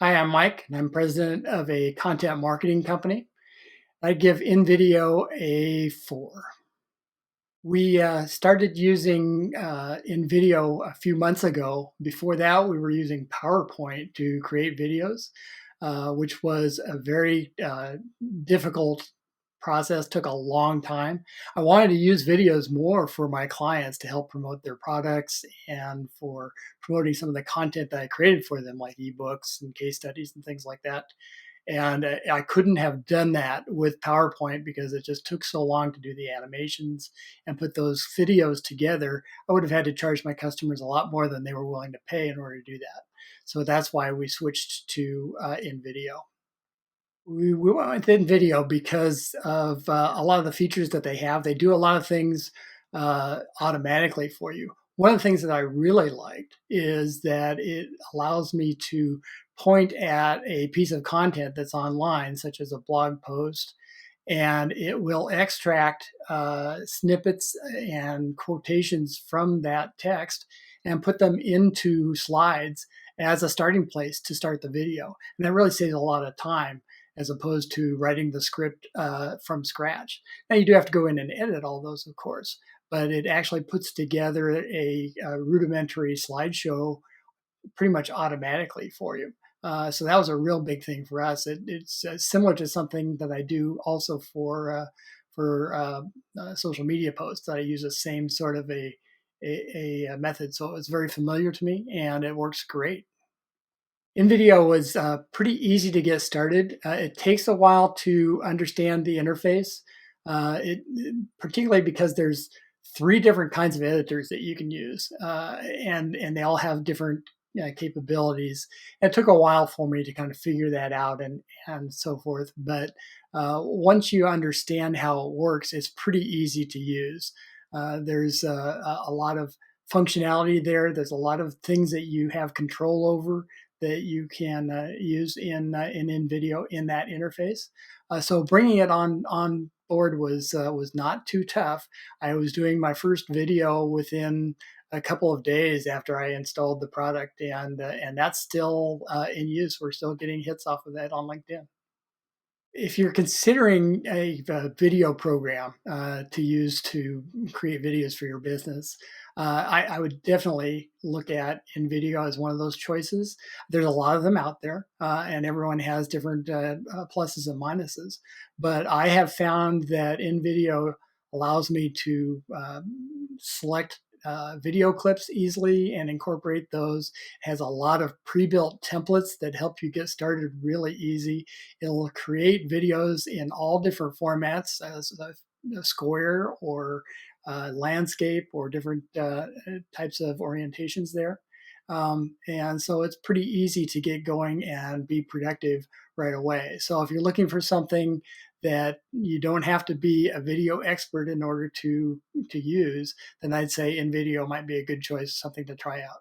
Hi, I'm Mike, and I'm president of a content marketing company. I give InVideo a 4. We started using InVideo a few months ago. Before that, we were using PowerPoint to create videos, which was a very difficult process, took a long time. I wanted to use videos more for my clients to help promote their products and for promoting some of the content that I created for them, like ebooks and case studies and things like that. And I couldn't have done that with PowerPoint because it just took so long to do the animations and put those videos together. I would have had to charge my customers a lot more than they were willing to pay in order to do that. So that's why we switched to InVideo. We went with InVideo because of a lot of the features that they have. They do a lot of things automatically for you. One of the things that I really liked is that it allows me to point at a piece of content that's online, such as a blog post, and it will extract snippets and quotations from that text and put them into slides as a starting place to start the video. And that really saves a lot of time as opposed to writing the script from scratch. Now, you do have to go in and edit all those, of course, but it actually puts together a rudimentary slideshow pretty much automatically for you. So that was a real big thing for us. It's similar to something that I do also for social media posts. I use the same sort of a method, so it was very familiar to me, and it works great. InVideo was pretty easy to get started. It takes a while to understand the interface, particularly because there's three different kinds of editors that you can use, and they all have different capabilities. It took a while for me to kind of figure that out and so forth. But once you understand how it works, it's pretty easy to use. There's a lot of functionality there. There's a lot of things that you have control over that you can use in InVideo in that interface. So bringing it on board was not too tough. I was doing my first video within a couple of days after I installed the product, and that's still in use. We're still getting hits off of that on LinkedIn. If you're considering a video program to use to create videos for your business, I would definitely look at InVideo as one of those choices. There's a lot of them out there, and everyone has different pluses and minuses. But I have found that InVideo allows me to select video clips easily and incorporate those. It has a lot of pre-built templates that help you get started really easy. It'll create videos in all different formats, as a square or landscape or different types of orientations there. And so it's pretty easy to get going and be productive right away. So if you're looking for something that you don't have to be a video expert in order to use, then I'd say InVideo might be a good choice, something to try out.